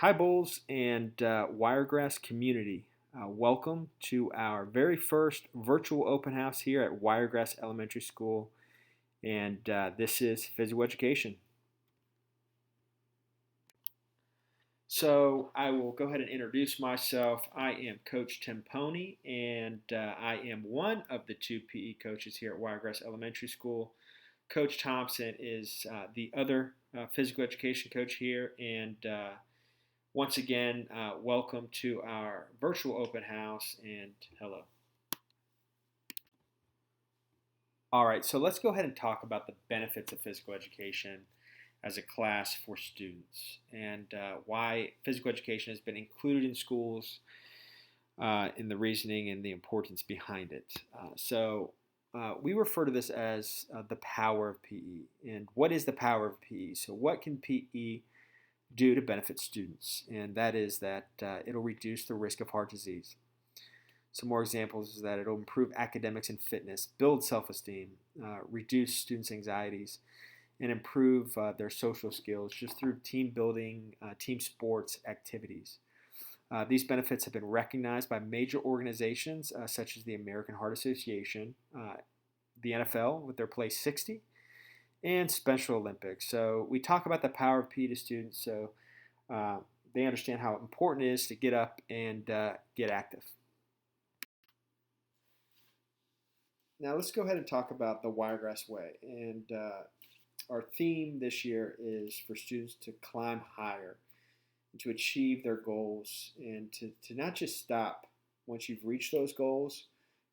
Hi, Bulls and Wiregrass community. Welcome to our very first virtual open house here at Wiregrass Elementary School, and this is physical education. So I will go ahead and introduce myself. I am Coach Timpone, and I am one of the two PE coaches here at Wiregrass Elementary School. Coach Thompson is the other physical education coach here, and once again, welcome to our virtual open house and hello. All right, so let's go ahead and talk about the benefits of physical education as a class for students and why physical education has been included in schools in the reasoning and the importance behind it. We refer to this as the power of PE. And what is the power of PE? So, what can PE do to benefit students? And that is that it'll reduce the risk of heart disease. Some more examples is that it'll improve academics and fitness, build self-esteem, reduce students' anxieties, and improve their social skills just through team building, team sports activities. These benefits have been recognized by major organizations such as the American Heart Association, the NFL with their Play 60, and Special Olympics. So we talk about the power of PE to students so they understand how important it is to get up and get active. Now let's go ahead and talk about the Wiregrass Way. And our theme this year is for students to climb higher, and to achieve their goals, and to not just stop once you've reached those goals,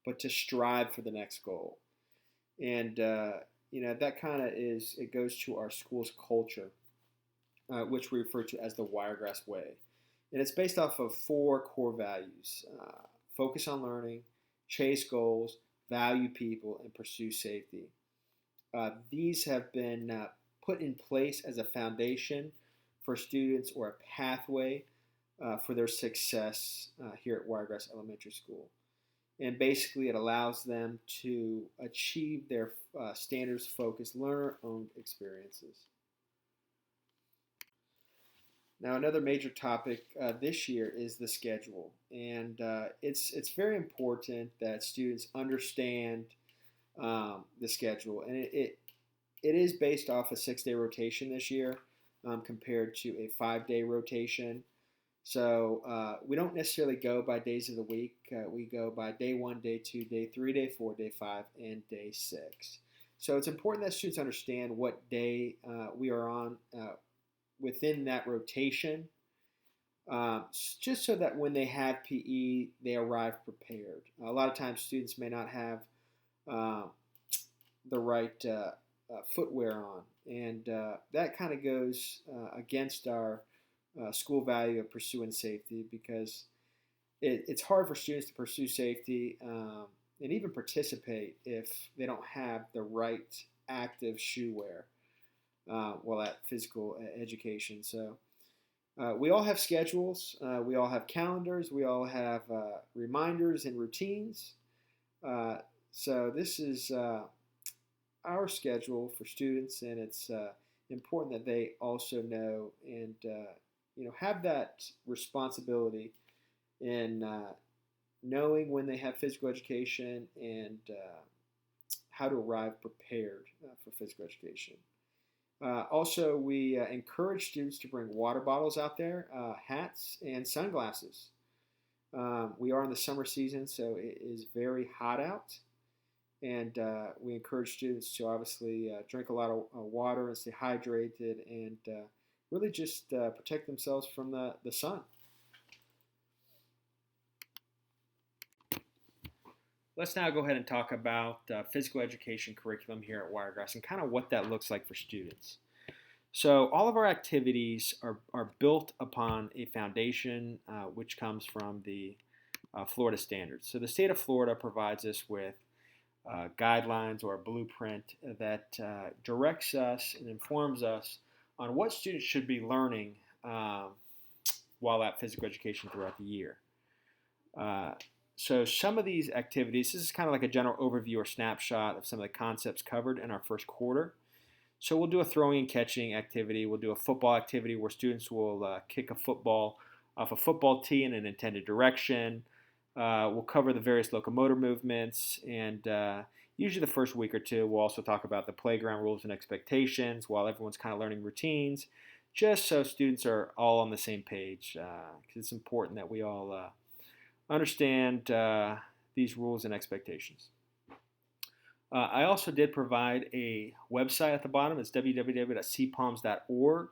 but to strive for the next goal. And that kind of it goes to our school's culture, which we refer to as the Wiregrass Way. And it's based off of four core values: focus on learning, chase goals, value people, and pursue safety. These have been put in place as a foundation for students or a pathway for their success here at Wiregrass Elementary School. And basically, it allows them to achieve their standards-focused, learner-owned experiences. Now, another major topic this year is the schedule, and it's very important that students understand the schedule, and it is based off a 6-day rotation this year compared to a 5-day rotation. So we don't necessarily go by days of the week. We go by day 1, day 2, day 3, day 4, day 5, and day 6. So it's important that students understand what day we are on within that rotation, just so that when they have PE, they arrive prepared. A lot of times students may not have the right footwear on, and that kind of goes against our school value of pursuing safety, because it's hard for students to pursue safety and even participate if they don't have the right active shoe wear while at physical education. So we all have schedules, we all have calendars, we all have reminders and routines. So this is our schedule for students, and it's important that they also know and have that responsibility in knowing when they have physical education and how to arrive prepared for physical education. Also, we encourage students to bring water bottles out there, hats, and sunglasses. We are in the summer season, so it is very hot out. And we encourage students to obviously drink a lot of water and stay hydrated, and really just protect themselves from the sun. Let's now go ahead and talk about physical education curriculum here at Wiregrass and kind of what that looks like for students. So all of our activities are built upon a foundation which comes from the Florida standards. So the state of Florida provides us with guidelines or a blueprint that directs us and informs us on what students should be learning while at physical education throughout the year. So some of these activities, this is kind of like a general overview or snapshot of some of the concepts covered in our first quarter. So we'll do a throwing and catching activity. We'll do a football activity where students will kick a football off a football tee in an intended direction. We'll cover the various locomotor movements, and usually the first week or two, we'll also talk about the playground rules and expectations while everyone's kind of learning routines, just so students are all on the same page, because it's important that we all understand these rules and expectations. I also did provide a website at the bottom. It's www.cpalms.org.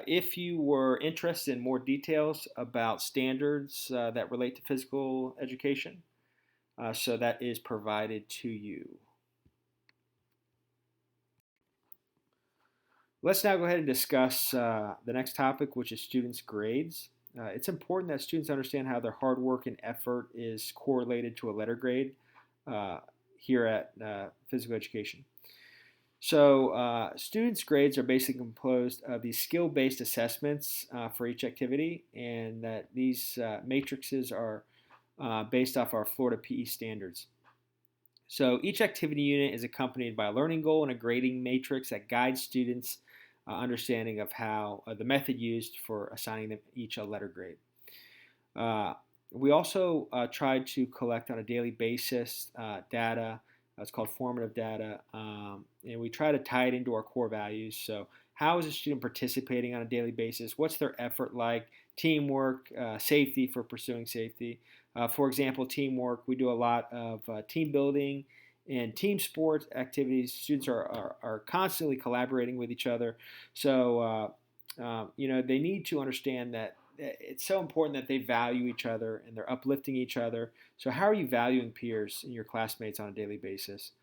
If you were interested in more details about standards that relate to physical education, so that is provided to you. Let's now go ahead and discuss the next topic, which is students' grades. It's important that students understand how their hard work and effort is correlated to a letter grade here at physical education. So students' grades are basically composed of these skill-based assessments for each activity, and that these matrices are based off our Florida PE standards. So each activity unit is accompanied by a learning goal and a grading matrix that guides students' understanding of how the method used for assigning them each a letter grade. We also tried to collect on a daily basis data. It's called formative data, and we try to tie it into our core values. So how is a student participating on a daily basis? What's their effort like? Teamwork, safety for pursuing safety. For example, teamwork, we do a lot of team building and team sports activities. Students are constantly collaborating with each other. So, they need to understand that it's so important that they value each other and they're uplifting each other. So how are you valuing peers and your classmates on a daily basis?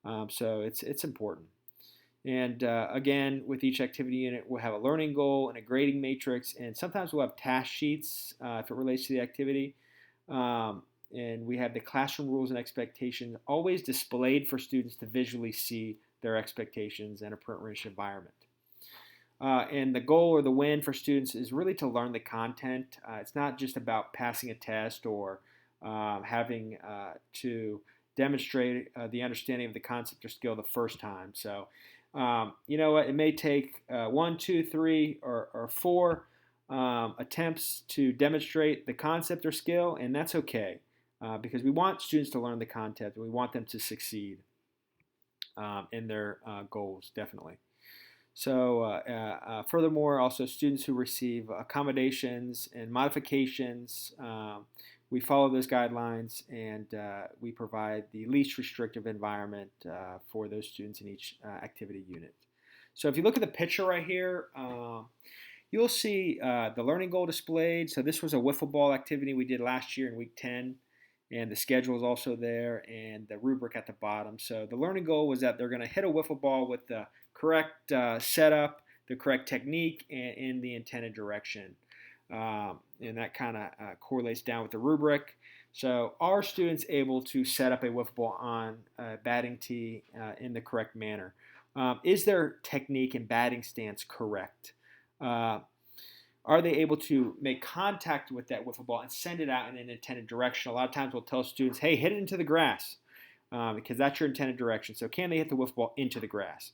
So it's important. And again, with each activity unit, we'll have a learning goal and a grading matrix, and sometimes we'll have task sheets if it relates to the activity. And we have the classroom rules and expectations always displayed for students to visually see their expectations in a print-rich environment. And the goal or the win for students is really to learn the content. It's not just about passing a test or having to demonstrate the understanding of the concept or skill the first time. So, you know what? It may take 1, 2, 3, or 4 attempts to demonstrate the concept or skill, and that's okay because we want students to learn the content and we want them to succeed in their goals, definitely. So furthermore, also students who receive accommodations and modifications, we follow those guidelines and we provide the least restrictive environment for those students in each activity unit. So if you look at the picture right here, you'll see the learning goal displayed. So this was a wiffle ball activity we did last year in week 10. And the schedule is also there and the rubric at the bottom. So the learning goal was that they're going to hit a wiffle ball with the correct setup, the correct technique, and in the intended direction. And that kind of correlates down with the rubric. So are students able to set up a wiffle ball on a batting tee in the correct manner? Is their technique and batting stance correct? Are they able to make contact with that wiffle ball and send it out in an intended direction? A lot of times we'll tell students, hey, hit it into the grass because that's your intended direction. So can they hit the wiffle ball into the grass?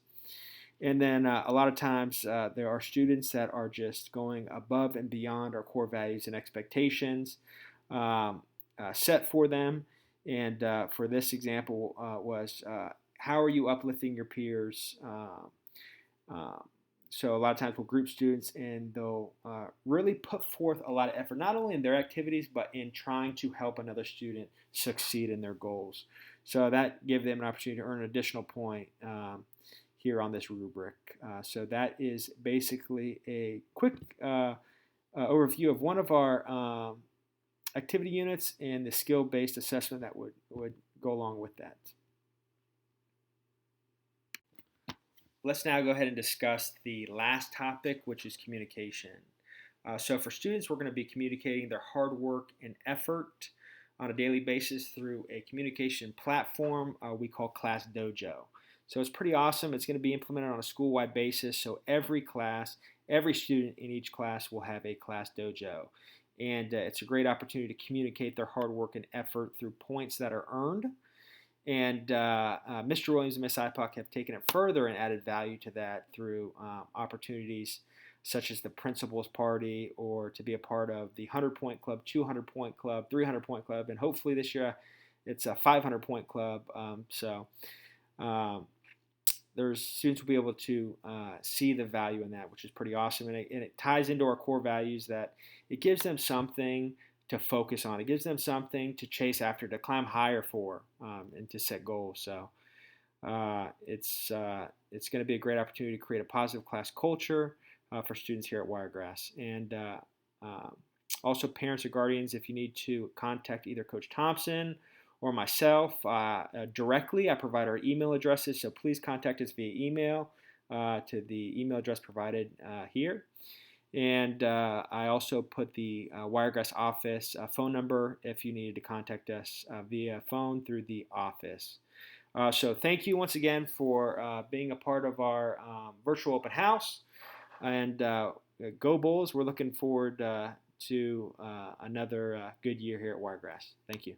And then a lot of times there are students that are just going above and beyond our core values and expectations set for them. And for this example was how are you uplifting your peers? So a lot of times we'll group students and they'll really put forth a lot of effort, not only in their activities, but in trying to help another student succeed in their goals. So that gives them an opportunity to earn an additional point here on this rubric. So that is basically a quick overview of one of our activity units and the skill-based assessment that would go along with that. Let's now go ahead and discuss the last topic, which is communication. So for students, we're going to be communicating their hard work and effort on a daily basis through a communication platform we call Class Dojo. So it's pretty awesome. It's going to be implemented on a school-wide basis. So every class, every student in each class will have a Class Dojo. And it's a great opportunity to communicate their hard work and effort through points that are earned. And Mr. Williams and Miss IPOC have taken it further and added value to that through opportunities such as the principal's party, or to be a part of the 100-point club, 200-point club, 300-point club, and hopefully this year it's a 500-point club. There's students will be able to see the value in that, which is pretty awesome. And it ties into our core values that it gives them something to focus on. It gives them something to chase after, to climb higher for, and to set goals. So it's going to be a great opportunity to create a positive class culture for students here at Wiregrass. And also, parents or guardians, if you need to contact either Coach Thompson or myself directly, I provide our email addresses, so please contact us via email to the email address provided here. And I also put the Wiregrass office phone number if you needed to contact us via phone through the office. So thank you once again for being a part of our virtual open house. And go Bulls. We're looking forward to another good year here at Wiregrass. Thank you.